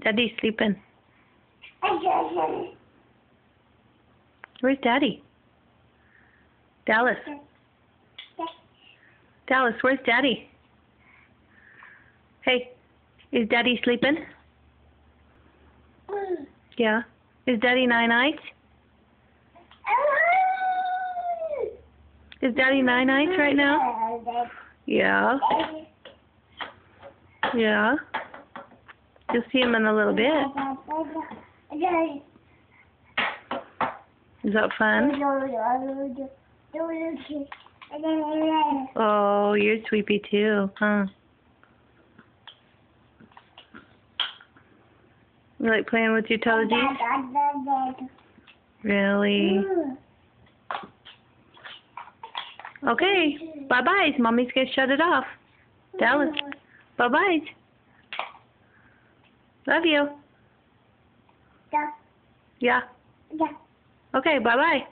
Daddy's sleeping. Where's Daddy? Dallas. Dallas, where's Daddy? Hey, is Daddy sleeping? Yeah. Is Daddy nine-eyed? Is Daddy nine-eyed right now? Yeah. Yeah. You'll see him in a little bit. Is that fun? Oh, you're sleepy too, huh? You like playing with your toesies? Really? Okay. Bye-bye. Mommy's gonna shut it off. Dallas. Bye-bye. Love you. Yeah. Yeah. Yeah. Okay, bye-bye.